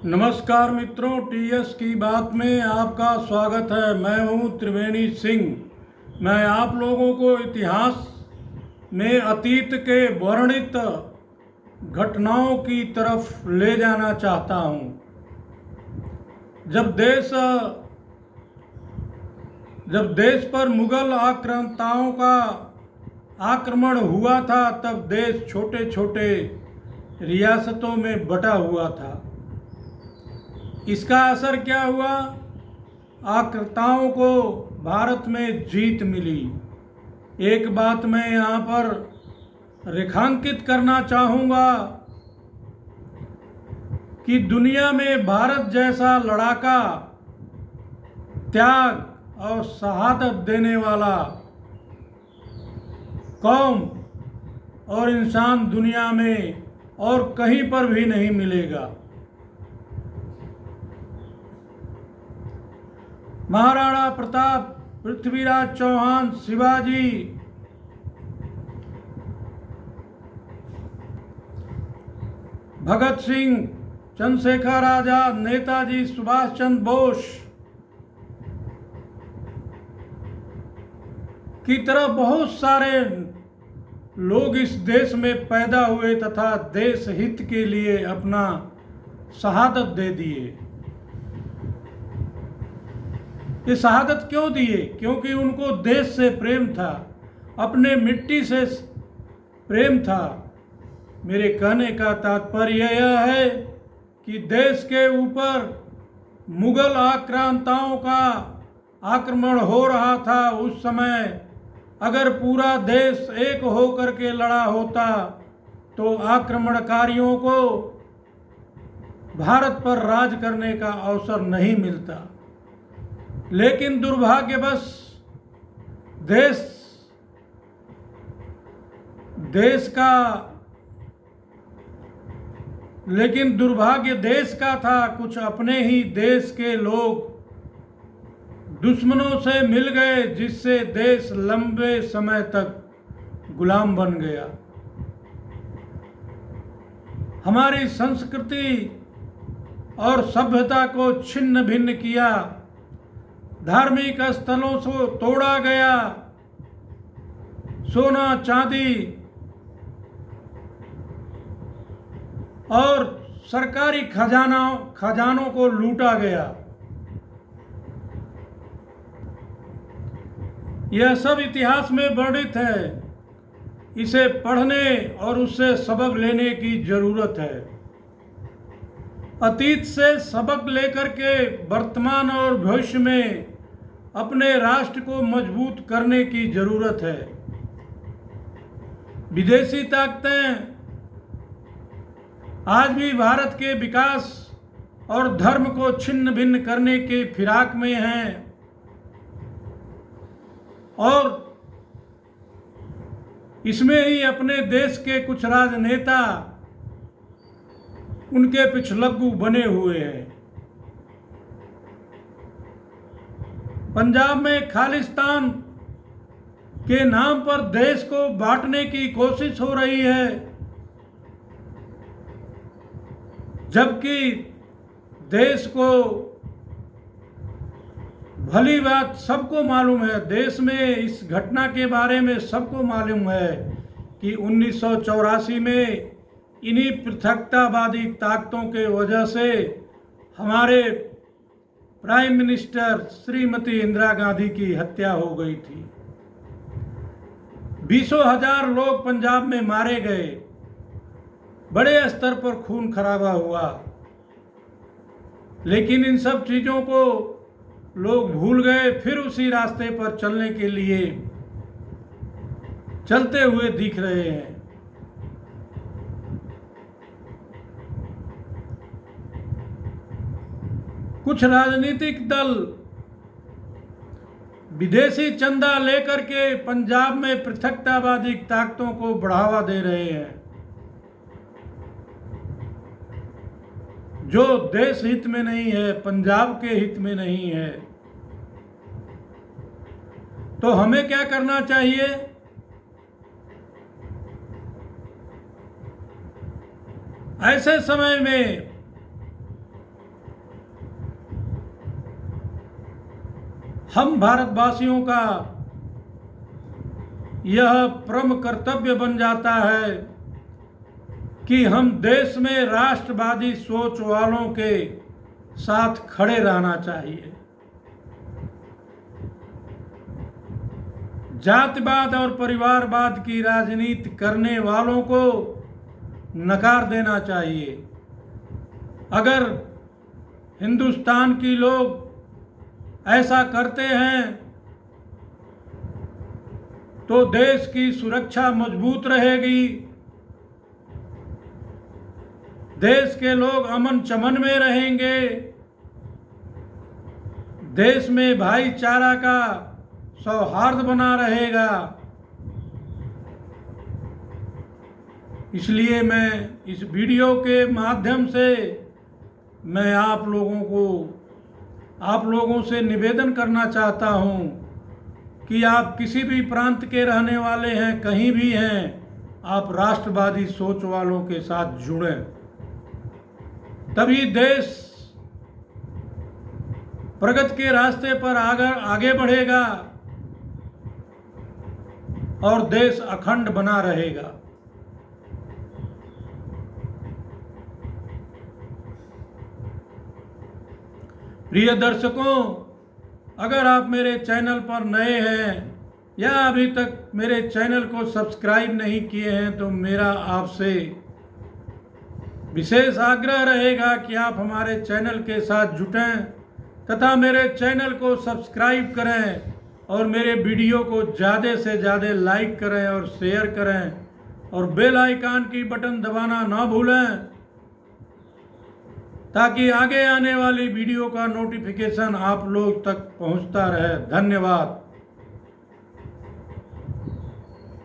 नमस्कार मित्रों, टीएस की बात में आपका स्वागत है। मैं हूं त्रिवेणी सिंह। मैं आप लोगों को इतिहास में अतीत के वर्णित घटनाओं की तरफ ले जाना चाहता हूं। जब देश पर मुगल आक्रांताओं का आक्रमण हुआ था, तब देश छोटे छोटे रियासतों में बटा हुआ था। इसका असर क्या हुआ? आक्रांताओं को भारत में जीत मिली। एक बात मैं यहाँ पर रेखांकित करना चाहूँगा कि दुनिया में भारत जैसा लड़ाका, त्याग और शहादत देने वाला कौम और इंसान दुनिया में और कहीं पर भी नहीं मिलेगा। महाराणा प्रताप, पृथ्वीराज चौहान, शिवाजी, भगत सिंह, चंद्रशेखर आजाद, नेताजी सुभाष चंद्र बोस की तरह बहुत सारे लोग इस देश में पैदा हुए तथा देश हित के लिए अपना शहादत दे दिए। ये शहादत क्यों दिए? क्योंकि उनको देश से प्रेम था, अपने मिट्टी से प्रेम था। मेरे कहने का तात्पर्य यह है कि देश के ऊपर मुगल आक्रांताओं का आक्रमण हो रहा था। उस समय अगर पूरा देश एक होकर के लड़ा होता तो आक्रमणकारियों को भारत पर राज करने का अवसर नहीं मिलता। लेकिन दुर्भाग्यवश दुर्भाग्य देश का था। कुछ अपने ही देश के लोग दुश्मनों से मिल गए, जिससे देश लंबे समय तक गुलाम बन गया। हमारी संस्कृति और सभ्यता को छिन्न भिन्न किया, धार्मिक स्थलों को तोड़ा गया, सोना चांदी और सरकारी खजानों को लूटा गया। यह सब इतिहास में वर्णित है। इसे पढ़ने और उससे सबक लेने की जरूरत है। अतीत से सबक लेकर के वर्तमान और भविष्य में अपने राष्ट्र को मजबूत करने की जरूरत है। विदेशी ताकतें आज भी भारत के विकास और धर्म को छिन्न भिन्न करने के फिराक में हैं और इसमें ही अपने देश के कुछ राजनेता उनके पिछलग्गू बने हुए हैं। पंजाब में खालिस्तान के नाम पर देश को बांटने की कोशिश हो रही है, जबकि देश को भली बात सबको मालूम है। देश में इस घटना के बारे में सबको मालूम है कि 1984 में इन्हीं पृथकतावादी ताकतों के वजह से हमारे प्राइम मिनिस्टर श्रीमती इंदिरा गांधी की हत्या हो गई थी। 20,000 लोग पंजाब में मारे गए, बड़े स्तर पर खून खराबा हुआ। लेकिन इन सब चीज़ों को लोग भूल गए, फिर उसी रास्ते पर चलने के लिए चलते हुए दिख रहे हैं। कुछ राजनीतिक दल विदेशी चंदा लेकर के पंजाब में पृथकतावादी ताकतों को बढ़ावा दे रहे हैं, जो देश हित में नहीं है, पंजाब के हित में नहीं है। तो हमें क्या करना चाहिए? ऐसे समय में हम भारतवासियों का यह परम कर्तव्य बन जाता है कि हम देश में राष्ट्रवादी सोच वालों के साथ खड़े रहना चाहिए। जातिवाद और परिवारवाद की राजनीति करने वालों को नकार देना चाहिए। अगर हिंदुस्तान के लोग ऐसा करते हैं तो देश की सुरक्षा मजबूत रहेगी, देश के लोग अमन चमन में रहेंगे, देश में भाईचारा का सौहार्द बना रहेगा। इसलिए मैं इस वीडियो के माध्यम से मैं आप लोगों से निवेदन करना चाहता हूं कि आप किसी भी प्रांत के रहने वाले हैं, कहीं भी हैं, आप राष्ट्रवादी सोच वालों के साथ जुड़ें, तभी देश प्रगति के रास्ते पर आगे बढ़ेगा और देश अखंड बना रहेगा। प्रिय दर्शकों, अगर आप मेरे चैनल पर नए हैं या अभी तक मेरे चैनल को सब्सक्राइब नहीं किए हैं तो मेरा आपसे विशेष आग्रह रहेगा कि आप हमारे चैनल के साथ जुटें तथा मेरे चैनल को सब्सक्राइब करें और मेरे वीडियो को ज़्यादा से ज़्यादा लाइक करें और शेयर करें और बेल आइकन की बटन दबाना ना भूलें ताकि आगे आने वाली वीडियो का नोटिफिकेशन आप लोग तक पहुंचता रहे। धन्यवाद।